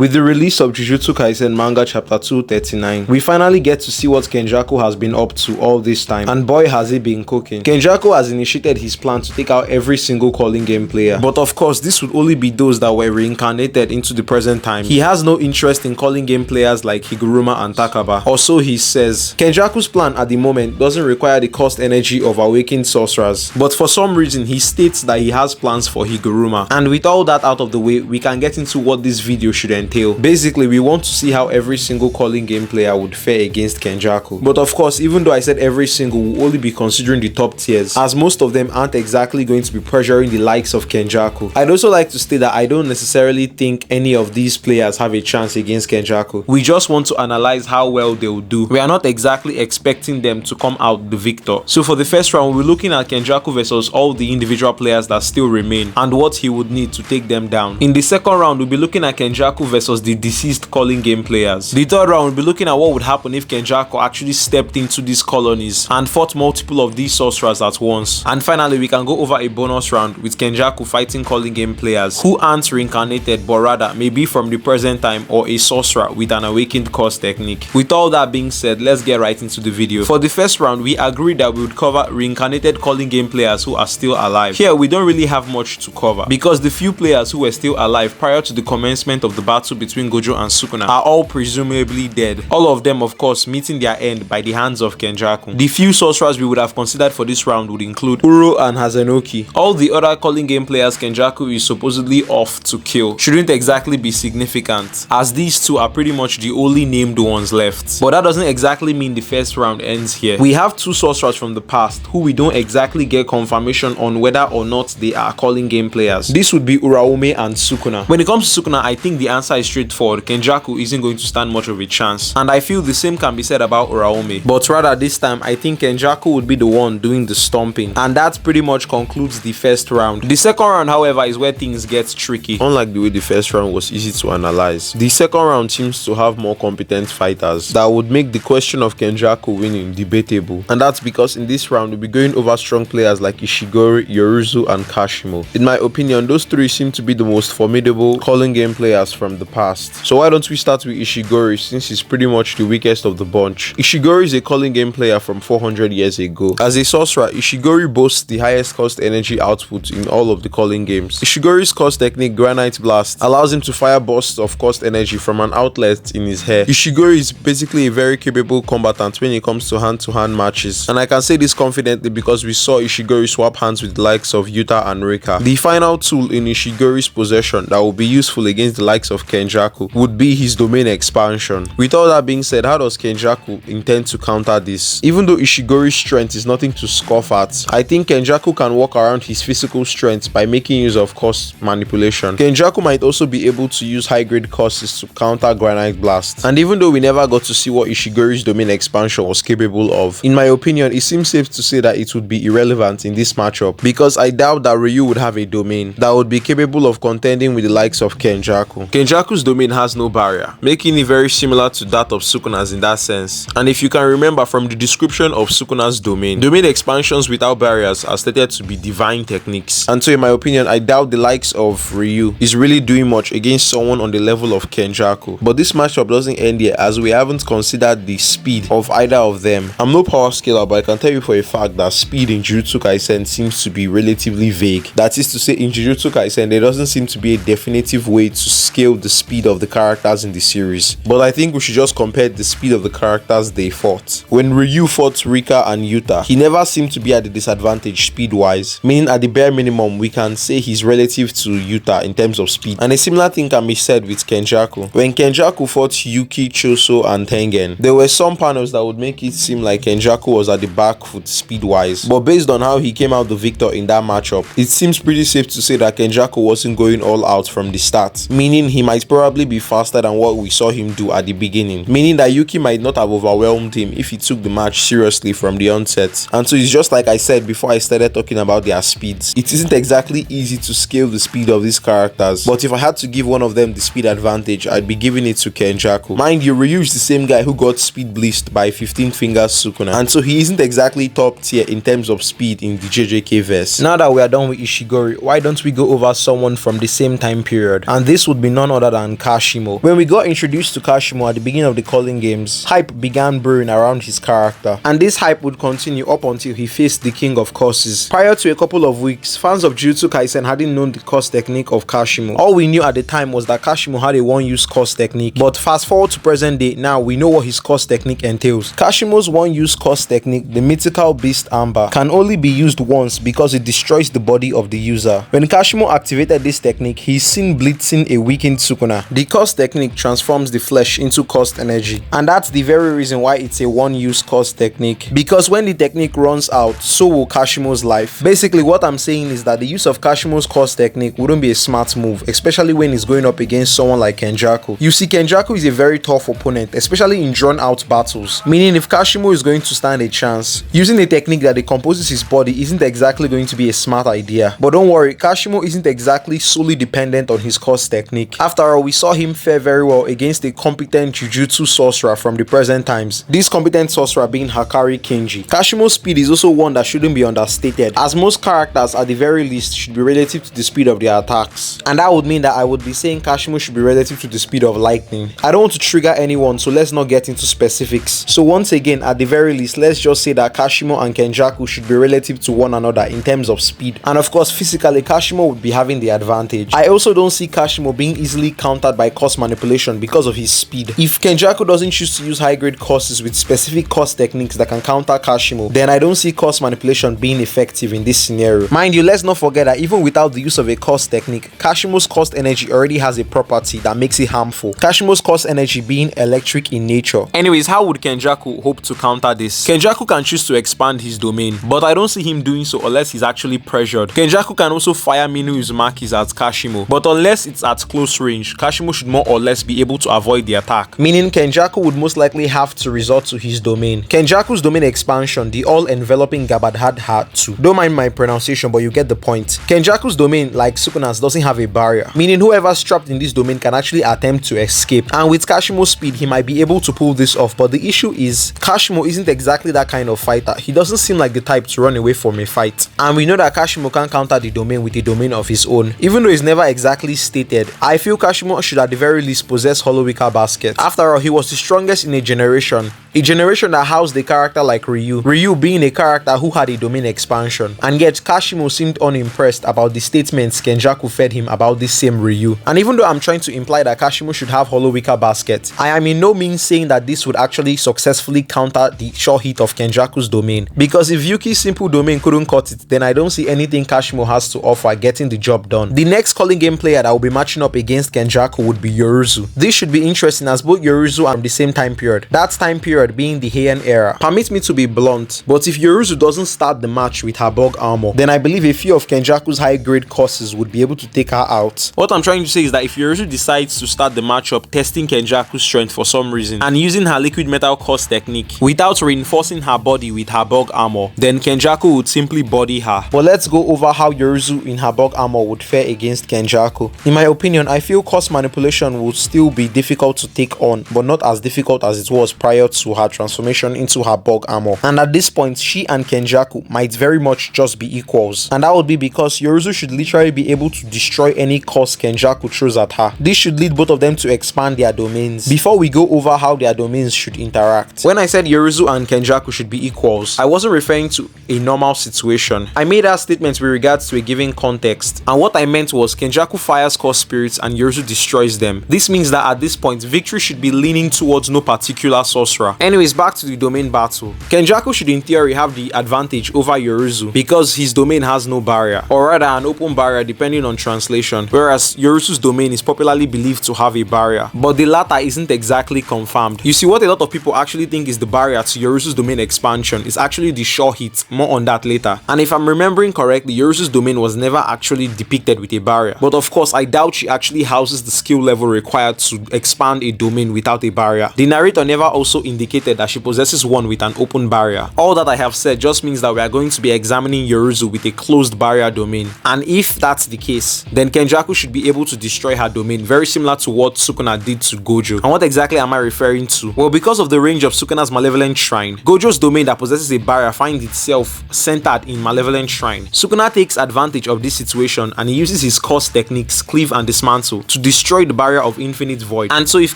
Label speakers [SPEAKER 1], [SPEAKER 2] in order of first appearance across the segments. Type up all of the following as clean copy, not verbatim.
[SPEAKER 1] With the release of Jujutsu Kaisen manga chapter 239, we finally get to see what Kenjaku has been up to all this time, and boy has he been cooking. Kenjaku has initiated his plan to take out every single Culling game player, but of course this would only be those that were reincarnated into the present time. He has no interest in Culling game players like Higuruma and Takaba, or so he says. Kenjaku's plan at the moment doesn't require the cost energy of awakened sorcerers, but for some reason he states that he has plans for Higuruma. And with all that out of the way, we can get into what this video should entail. Basically, we want to see how every single Culling game player would fare against Kenjaku. But of course, even though I said every single, we'll only be considering the top tiers, as most of them aren't exactly going to be pressuring the likes of Kenjaku. I'd also like to state that I don't necessarily think any of these players have a chance against Kenjaku. We just want to analyze how well they will do. We are not exactly expecting them to come out the victor. So for the first round, we're looking at Kenjaku versus all the individual players that still remain and what he would need to take them down. In the second round, we'll be looking at Kenjaku versus the deceased Culling game players. The third round, we'll be looking at what would happen if Kenjaku actually stepped into these colonies and fought multiple of these sorcerers at once. And finally, we can go over a bonus round with Kenjaku fighting Culling game players who aren't reincarnated but rather may be from the present time or a sorcerer with an awakened curse technique. With all that being said, let's get right into the video. For the first round, we agreed that we would cover reincarnated Culling game players who are still alive. Here, we don't really have much to cover because the few players who were still alive prior to the commencement of the battle between Gojo and Sukuna are all presumably dead. All of them, of course, meeting their end by the hands of Kenjaku. The few sorcerers we would have considered for this round would include Uro and Hazenoki. All the other Culling game players Kenjaku is supposedly off to kill shouldn't exactly be significant, as these two are pretty much the only named ones left. But that doesn't exactly mean the first round ends here. We have two sorcerers from the past who we don't exactly get confirmation on whether or not they are Culling game players. This would be Uraome and Sukuna. When it comes to Sukuna, I think the answer is straightforward. Kenjaku isn't going to stand much of a chance, and I feel the same can be said about Uraome. But rather this time, I think Kenjaku would be the one doing the stomping, and that pretty much concludes the first round. The second round, however, is where things get tricky. Unlike the way the first round was easy to analyze, the second round seems to have more competent fighters that would make the question of Kenjaku winning debatable, and that's because in this round we'll be going over strong players like Ishigori, Yoruzu, and Kashimo. In my opinion, those three seem to be the most formidable Culling game players from the past. So why don't we start with Ishigori, since he's pretty much the weakest of the bunch. Ishigori is a Culling game player from 400 years ago. As a sorcerer, Ishigori boasts the highest cost energy output in all of the Culling games. Ishigori's cost technique, Granite Blast, allows him to fire bursts of cost energy from an outlet in his hair. Ishigori is basically a very capable combatant when it comes to hand-to-hand matches, and I can say this confidently because we saw Ishigori swap hands with the likes of Yuta and Rika. The final tool in Ishigori's possession that will be useful against the likes of Kenjaku would be his domain expansion. With all that being said, how does Kenjaku intend to counter this? Even though Ishigori's strength is nothing to scoff at, I think Kenjaku can work around his physical strength by making use of cost manipulation. Kenjaku might also be able to use high-grade costs to counter Granite Blast. And even though we never got to see what Ishigori's domain expansion was capable of, in my opinion, it seems safe to say that it would be irrelevant in this matchup, because I doubt that Ryu would have a domain that would be capable of contending with the likes of Kenjaku. Kenjaku's domain has no barrier, making it very similar to that of Sukuna's in that sense. And if you can remember from the description of Sukuna's domain expansions without barriers are stated to be divine techniques. And so in my opinion, I doubt the likes of Ryu is really doing much against someone on the level of Kenjaku. But this matchup doesn't end here, as we haven't considered the speed of either of them. I'm no power scaler, but I can tell you for a fact that speed in Jujutsu Kaisen seems to be relatively vague. That is to say, in Jujutsu Kaisen, there doesn't seem to be a definitive way to scale the speed of the characters in the series. But I think we should just compare the speed of the characters they fought. When Ryu fought Rika and Yuta, he never seemed to be at a disadvantage speed-wise, meaning at the bare minimum, we can say he's relative to Yuta in terms of speed. And a similar thing can be said with Kenjaku. When Kenjaku fought Yuki, Choso, and Tengen, there were some panels that would make it seem like Kenjaku was at the back foot speed-wise. But based on how he came out the victor in that matchup, it seems pretty safe to say that Kenjaku wasn't going all out from the start, meaning he might probably be faster than what we saw him do at the beginning, meaning that Yuki might not have overwhelmed him if he took the match seriously from the onset. And so it's just like I said before I started talking about their speeds. It isn't exactly easy to scale the speed of these characters, but if I had to give one of them the speed advantage, I'd be giving it to Kenjaku. Mind you, Ryu is the same guy who got speed blissed by 15 Fingers Sukuna, and so he isn't exactly top tier in terms of speed in the JJK verse. Now that we are done with Ishigori, why don't we go over someone from the same time period? And this would be none other other than Kashimo. When we got introduced to Kashimo at the beginning of the Culling games, hype began brewing around his character, and this hype would continue up until he faced the King of Curses. Prior to a couple of weeks, fans of Jujutsu Kaisen hadn't known the curse technique of Kashimo. All we knew at the time was that Kashimo had a one-use curse technique, but fast forward to present day, now we know what his curse technique entails. Kashimo's one-use curse technique, the mythical beast Amber, can only be used once because it destroys the body of the user. When Kashimo activated this technique, he's seen blitzing a weakened Sukuna. The curse technique transforms the flesh into cursed energy, and that's the very reason why it's a one-use curse technique, because when the technique runs out, so will Kashimo's life. Basically, what I'm saying is that the use of Kashimo's curse technique wouldn't be a smart move, especially when he's going up against someone like Kenjaku. You see, Kenjaku is a very tough opponent, especially in drawn-out battles, meaning if Kashimo is going to stand a chance, using a technique that decomposes his body isn't exactly going to be a smart idea. But don't worry, Kashimo isn't exactly solely dependent on his curse technique. After all, we saw him fare very well against a competent Jujutsu sorcerer from the present times, this competent sorcerer being Hakari Kenji. Kashimo's speed is also one that shouldn't be understated, as most characters at the very least should be relative to the speed of their attacks, and that would mean that I would be saying Kashimo should be relative to the speed of lightning. I don't want to trigger anyone, so let's not get into specifics. So once again, at the very least, let's just say that Kashimo and Kenjaku should be relative to one another in terms of speed, and of course physically Kashimo would be having the advantage. I also don't see Kashimo being easily countered by curse manipulation because of his speed. If Kenjaku doesn't choose to use high grade curses with specific curse techniques that can counter Kashimo, then I don't see curse manipulation being effective in this scenario. Mind you, let's not forget that even without the use of a curse technique, Kashimo's cursed energy already has a property that makes it harmful, Kashimo's cursed energy being electric in nature. Anyways, how would Kenjaku hope to counter this? Kenjaku can choose to expand his domain, but I don't see him doing so unless he's actually pressured. Kenjaku can also fire Minu Uzumaki's at Kashimo, but unless it's at close range, Kashimo should more or less be able to avoid the attack, meaning Kenjaku would most likely have to resort to his domain. Kenjaku's domain expansion, the all-enveloping Gabadhad Hatsu. Don't mind my pronunciation, but you get the point. Kenjaku's domain, like Sukuna's, doesn't have a barrier, meaning whoever's trapped in this domain can actually attempt to escape, and with Kashimo's speed, he might be able to pull this off. But the issue is, Kashimo isn't exactly that kind of fighter. He doesn't seem like the type to run away from a fight, and we know that Kashimo can counter the domain with a domain of his own. Even though it's never exactly stated, I feel Kashimo should at the very least possess Hollow Wicca Basket. After all, he was the strongest in a generation that housed a character like Ryu being a character who had a domain expansion, and yet Kashimo seemed unimpressed about the statements Kenjaku fed him about this same Ryu. And even though I'm trying to imply that Kashimo should have Hollow Wicca Basket, I am in no means saying that this would actually successfully counter the sure hit of Kenjaku's domain, because if Yuki's simple domain couldn't cut it, then I don't see anything Kashimo has to offer getting the job done. The next Culling game player that will be matching up against Kenjaku would be Yoruzu. This should be interesting as both Yoruzu are from the same time period, that time period being the Heian era. Permit me to be blunt, but if Yoruzu doesn't start the match with her bug armor, then I believe a few of Kenjaku's high grade curses would be able to take her out. What I'm trying to say is that if Yoruzu decides to start the matchup testing Kenjaku's strength for some reason and using her liquid metal curse technique without reinforcing her body with her bug armor, then Kenjaku would simply body her. But let's go over how Yoruzu in her bug armor would fare against Kenjaku. In my opinion, I feel curse manipulation would still be difficult to take on, but not as difficult as it was prior to her transformation into her bug armor. And at this point, she and Kenjaku might very much just be equals, and that would be because Yoruzu should literally be able to destroy any curse Kenjaku throws at her. This should lead both of them to expand their domains. Before we go over how their domains should interact, when I said Yoruzu and Kenjaku should be equals, I wasn't referring to a normal situation. I made that statement with regards to a given context, and what I meant was Kenjaku fires curse spirits and Yoruzu destroys them. This means that at this point, victory should be leaning towards no particular sorcerer. Anyways, back to the domain battle. Kenjaku should in theory have the advantage over Yoruzu because his domain has no barrier, or rather an open barrier depending on translation, whereas Yoruzu's domain is popularly believed to have a barrier, but the latter isn't exactly confirmed. You see, what a lot of people actually think is the barrier to Yoruzu's domain expansion is actually the sure hit. More on that later. And if I'm remembering correctly, Yoruzu's domain was never actually depicted with a barrier, but of course I doubt she actually houses the skill level required to expand a domain without a barrier. The narrator never also indicated that she possesses one with an open barrier. All that I have said just means that we are going to be examining Yoruzu with a closed barrier domain, and if that's the case, then Kenjaku should be able to destroy her domain, very similar to what Sukuna did to Gojo. And what exactly am I referring to? Well, because of the range of Sukuna's Malevolent Shrine, Gojo's domain that possesses a barrier finds itself centered in Malevolent Shrine. Sukuna takes advantage of this situation and he uses his curse techniques, Cleave and Dismantle, to destroy the barrier of infinite void. And so if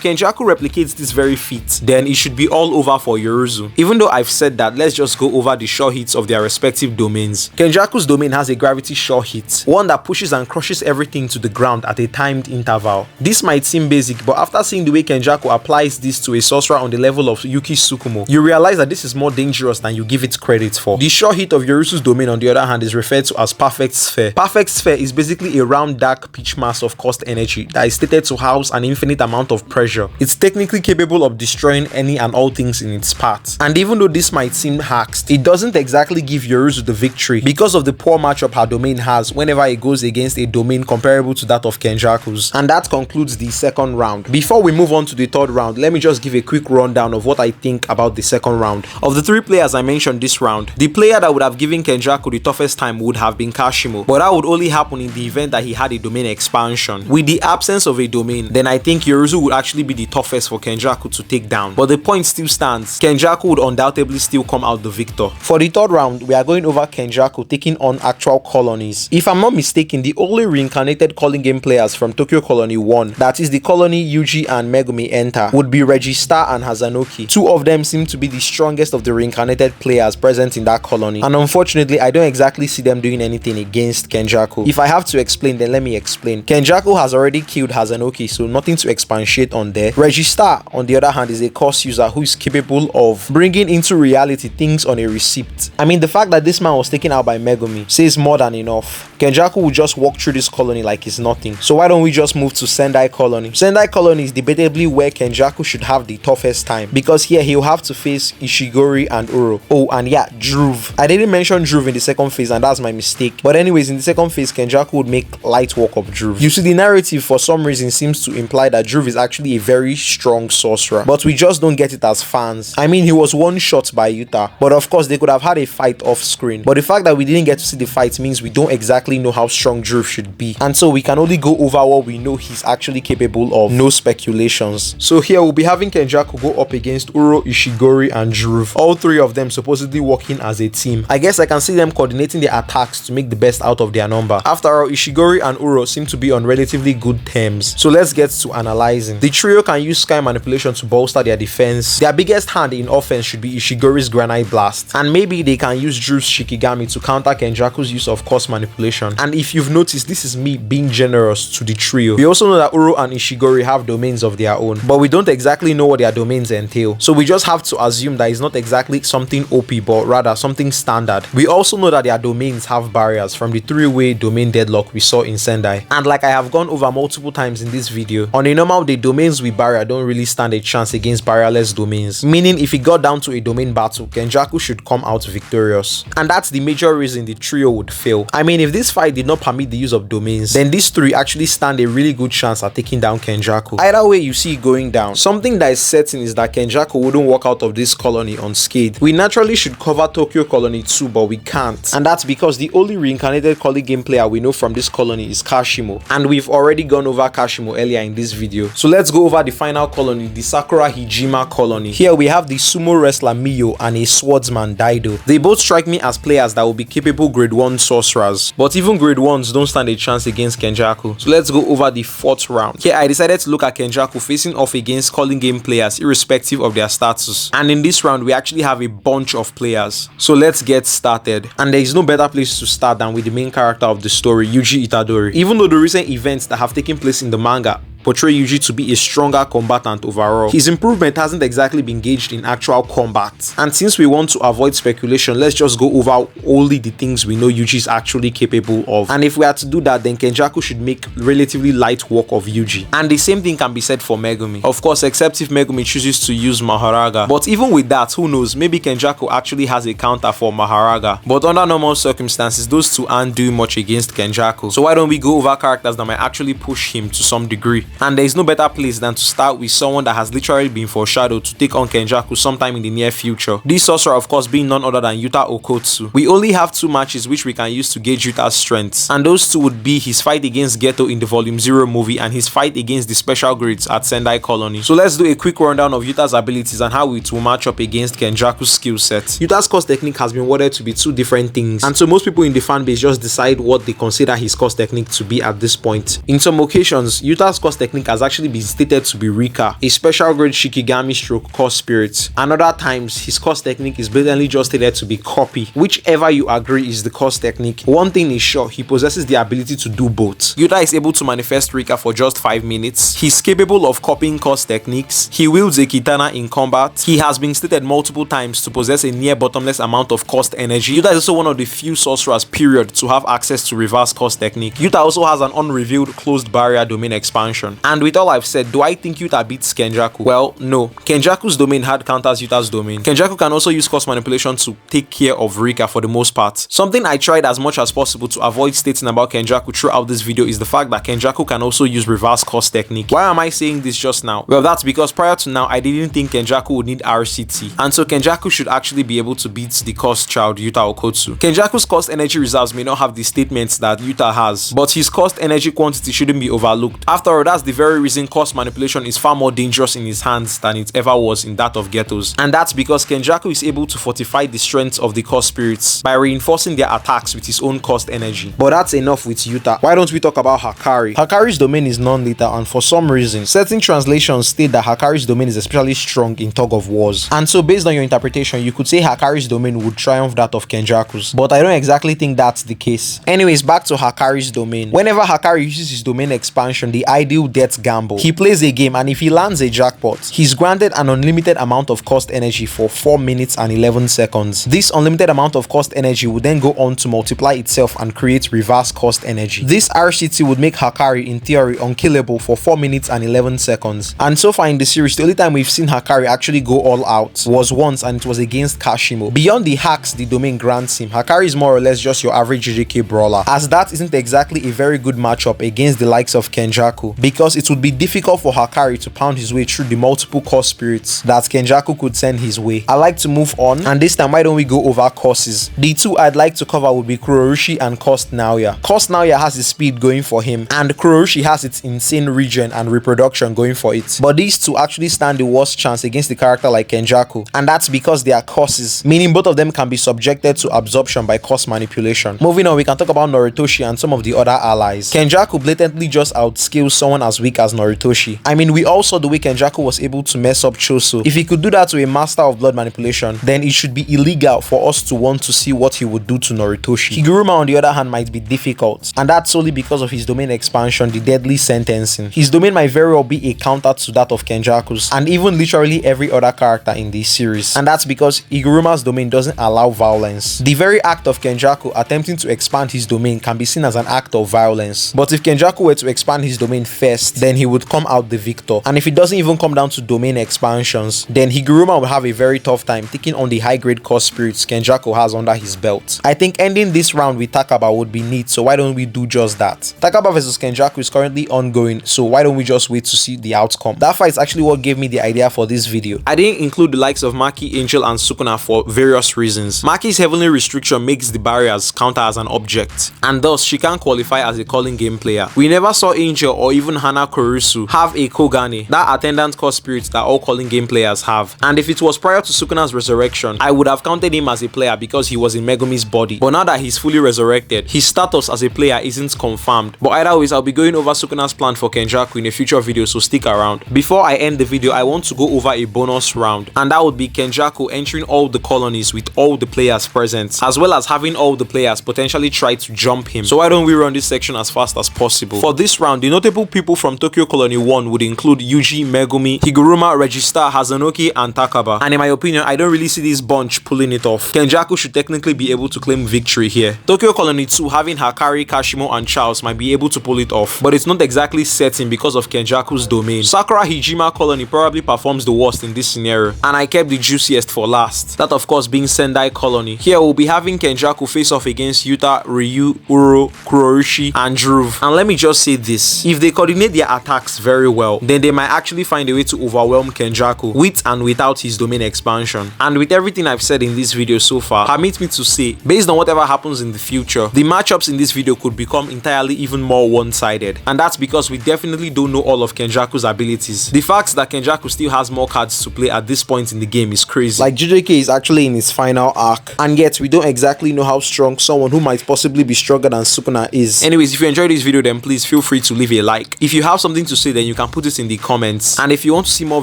[SPEAKER 1] Kenjaku replicates this very feat, then it should be all over for Yoruzu. Even though I've said that, let's just go over the sure hits of their respective domains. Kenjaku's domain has a gravity sure hit, one that pushes and crushes everything to the ground at a timed interval. This might seem basic, but after seeing the way Kenjaku applies this to a sorcerer on the level of Yuki Tsukumo, you realize that this is more dangerous than you give it credit for. The sure hit of Yoruzu's domain, on the other hand, is referred to as Perfect Sphere. Perfect Sphere is basically a round dark pitch mass of cost energy that is stated to house an infinite amount of pressure. It's technically capable of destroying any and all things in its path. And even though this might seem hacked, it doesn't exactly give Yoruzu the victory because of the poor matchup her domain has whenever it goes against a domain comparable to that of Kenjaku's. And that concludes the second round. Before we move on to the third round, let me just give a quick rundown of what I think about the second round. Of the three players I mentioned this round, the player that would have given Kenjaku the toughest time would have been Kashimo, but that would only happen in the event that he had a domain expansion. With the absence of a domain, then I think Yoruzu would actually be the toughest for Kenjaku to take down. But the point still stands, Kenjaku would undoubtedly still come out the victor. For the third round, we are going over Kenjaku taking on actual colonies. If I'm not mistaken, the only reincarnated calling game players from Tokyo Colony 1, that is the colony Yuji and Megumi enter, would be Regista and Hazanoki. Two of them seem to be the strongest of the reincarnated players present in that colony, and unfortunately I don't exactly see them doing anything against Kenjaku. If I have to explain, then let me explain. Kenjaku has already killed Hazanoki, so nothing to expatiate on there. Regista, on the other hand, is a curse user who is capable of bringing into reality things on a receipt. I mean, the fact that this man was taken out by Megumi says more than enough. Kenjaku will just walk through this colony like it's nothing. So why don't we just move to Sendai Colony? Sendai Colony is debatably where Kenjaku should have the toughest time, because here he'll have to face Ishigori and Uro. Oh, and yeah, Druve. I didn't mention Druve in the second phase, and that's my mistake. But anyways, in the second phase, Kenjaku would make light work of Druve. You see, the narrative for some reason seems to imply that Druve is actually a very strong sorcerer, but we just don't get it as fans. I mean, he was one shot by Yuta, but of course they could have had a fight off screen. But the fact that we didn't get to see the fight means we don't exactly know how strong Druve should be, and so we can only go over what we know he's actually capable of. No speculations. So here we'll be having Kenjaku go up against Uro, Ishigori, and Druve. All three of them supposedly working as a team. I guess I can see them coordinating their attacks to make the best out of their number. After all, Ishigori and Uro seem to be on relatively good terms. So let's get to analyzing. The trio can use sky manipulation to bolster their defense. Their biggest hand in offense should be Ishigori's Granite Blast, and maybe they can use Druve's Shikigami to counter Kenjaku's use of course manipulation. And if you've noticed, this is me being generous to the trio. We also know that Uro and Ishigori have domains of their own, but we don't exactly know what their domains entail. So we just have to assume that it's not exactly something OP, but rather something standard. We also know that their domains have barriers from the three-way domain deadlock we saw in Sendai. And like I have gone over multiple times in this video, on a normal day, domains with barrier don't really stand a chance against barrierless domains. Meaning if it got down to a domain battle, Kenjaku should come out victorious. And that's the major reason the trio would fail. I mean, if this fight did not permit the use of domains, then these three actually stand a really good chance at taking down Kenjaku. Either way you see it going down, something that is certain is that Kenjaku wouldn't walk out of this colony unscathed. We naturally should cover Tokyo Colony 2, but we can't. And that's because the only reincarnated colony game player we know from this colony is Kashimo. And we've already gone over Kashimo earlier in this video. So let's go over the final colony, the Sakura Hijima colony. Here we have the sumo wrestler Miyo and a swordsman Daido. They both strike me as players that will be capable grade 1 sorcerers, but even grade 1s don't stand a chance against Kenjaku. So let's go over the fourth round. Here I decided to look at Kenjaku facing off against calling game players irrespective of their status, and in this round we actually have a bunch of players. So let's get started, and there is no better place to start than with the main character of the story, Yuji Itadori. Even though the recent events that have taken place in the manga portray Yuji to be a stronger combatant overall, his improvement hasn't exactly been gauged in actual combat. And since we want to avoid speculation, let's just go over only the things we know Yuji is actually capable of. And if we are to do that, then Kenjaku should make relatively light work of Yuji. And the same thing can be said for Megumi. Of course, except if Megumi chooses to use Maharaga. But even with that, who knows, maybe Kenjaku actually has a counter for Maharaga. But under normal circumstances, those two aren't doing much against Kenjaku. So why don't we go over characters that might actually push him to some degree. And there is no better place than to start with someone that has literally been foreshadowed to take on Kenjaku sometime in the near future. This sorcerer of course being none other than Yuta Okotsu. We only have 2 matches which we can use to gauge Yuta's strengths, and those 2 would be his fight against Geto in the Volume 0 movie and his fight against the special grades at Sendai Colony. So let's do a quick rundown of Yuta's abilities and how it will match up against Kenjaku's skill set. Yuta's course technique has been worded to be 2 different things, and so most people in the fanbase just decide what they consider his course technique to be at this point. In some occasions, Yuta's course technique has actually been stated to be Rika, a special grade Shikigami stroke course spirit. And other times, his course technique is blatantly just stated to be copy. Whichever you agree is the course technique, one thing is sure, he possesses the ability to do both. Yuta is able to manifest Rika for just 5 minutes. He's capable of copying course techniques. He wields a katana in combat. He has been stated multiple times to possess a near bottomless amount of cost energy. Yuta is also one of the few sorcerers period to have access to reverse cost technique. Yuta also has an unrevealed closed barrier domain expansion. And with all I've said, do I think Yuta beats Kenjaku? Well, no. Kenjaku's domain hard counters Yuta's domain. Kenjaku can also use cost manipulation to take care of Rika for the most part. Something I tried as much as possible to avoid stating about Kenjaku throughout this video is the fact that Kenjaku can also use reverse cost technique. Why am I saying this just now? Well, that's because prior to now, I didn't think Kenjaku would need RCT, and so Kenjaku should actually be able to beat the cost child Yuta Okotsu. Kenjaku's cost energy reserves may not have the statements that Yuta has, but his cost energy quantity shouldn't be overlooked. After all, that's the very reason cost manipulation is far more dangerous in his hands than it ever was in that of Geto's, and that's because Kenjaku is able to fortify the strength of the cost spirits by reinforcing their attacks with his own cost energy. But that's enough with Yuta. Why don't we talk about Hakari? Hakari's domain is non-lethal, and for some reason, certain translations state that Hakari's domain is especially strong in tug of wars. And so based on your interpretation, you could say Hakari's domain would triumph that of Kenjaku's, but I don't exactly think that's the case. Anyways, back to Hakari's domain. Whenever Hakari uses his domain expansion, the ideal death gamble, he plays a game, and if he lands a jackpot, he's granted an unlimited amount of cost energy for 4 minutes and 11 seconds. This unlimited amount of cost energy would then go on to multiply itself and create reverse cost energy. This RCT would make Hakari in theory unkillable for 4 minutes and 11 seconds. And so far in the series, the only time we've seen Hakari actually go all out was once, and it was against Kashimo. Beyond the hacks the domain grants him, Hakari is more or less just your average JJK brawler, as that isn't exactly a very good matchup against the likes of Kenjaku, because it would be difficult for Hakari to pound his way through the multiple cost spirits that Kenjaku could send his way. I like to move on, and this time why don't we go over courses? The 2 I'd like to cover would be Kurorushi and Cost Naoya. Cost Naoya has his speed going for him, and Kurorushi has its insane regen and reproduction going for it. But these 2 actually stand the worst chance against the character like Kenjaku, and that's because they are courses, meaning both of them can be subjected to absorption by cost manipulation. Moving on, we can talk about Noritoshi and some of the other allies. Kenjaku blatantly just outscales someone as weak as Noritoshi. I mean, we all saw the way Kenjaku was able to mess up Choso. If he could do that to a master of blood manipulation, then it should be illegal for us to want to see what he would do to Noritoshi. Higuruma on the other hand might be difficult, and that's solely because of his domain expansion, the deadly sentencing. His domain might very well be a counter to that of Kenjaku's, and even literally every other character in this series, and that's because Higuruma's domain doesn't allow violence. The very act of Kenjaku attempting to expand his domain can be seen as an act of violence, but if Kenjaku were to expand his domain first, then he would come out the victor. And if it doesn't even come down to domain expansions, then Higuruma will have a very tough time taking on the high grade cost spirits Kenjaku has under his belt. I think ending this round with Takaba would be neat, so why don't we do just that? Takaba vs Kenjaku is currently ongoing, so why don't we just wait to see the outcome? That fight is actually what gave me the idea for this video. I didn't include the likes of Maki, Angel, and Sukuna for various reasons. Maki's heavenly restriction makes the barriers counter as an object, and thus she can't qualify as a calling game player. We never saw Angel or even Hana Korusu have a Kogane, that attendant cost spirit that all calling game players have. And if it was prior to Sukuna's resurrection, I would have counted him as a player because he was in Megumi's body. But now that he's fully resurrected, his status as a player isn't confirmed. But either ways, I'll be going over Sukuna's plan for Kenjaku in a future video, so stick around. Before I end the video, I want to go over a bonus round, and that would be Kenjaku entering all the colonies with all the players present, as well as having all the players potentially try to jump him. So why don't we run this section as fast as possible? For this round, the notable people from Tokyo Colony 1 would include Yuji, Megumi, Higuruma, Regista, Hazanoki, and Takaba. And in my opinion, I don't really see this bunch pulling it off. Kenjaku should technically be able to claim victory here. Tokyo Colony 2 having Hakari, Kashimo, and Charles might be able to pull it off, but it's not exactly certain because of Kenjaku's domain. Sakura Hijima Colony probably performs the worst in this scenario, and I kept the juiciest for last, that of course being Sendai Colony. Here we'll be having Kenjaku face off against Yuta, Ryu, Uro, Kurorushi, and Druv. And let me just say this, if they coordinate coordinate their attacks very well, then they might actually find a way to overwhelm Kenjaku with and without his domain expansion. And with everything I've said in this video so far, permit me to say, based on whatever happens in the future, the matchups in this video could become entirely even more one-sided. And that's because we definitely don't know all of Kenjaku's abilities. The fact that Kenjaku still has more cards to play at this point in the game is crazy. Like, JJK is actually in his final arc, and yet we don't exactly know how strong someone who might possibly be stronger than Sukuna is. Anyways, if you enjoyed this video, then please feel free to leave a like. If you have something to say, then you can put it in the comments. And if you want to see more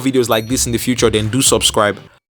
[SPEAKER 1] videos like this in the future, then do subscribe.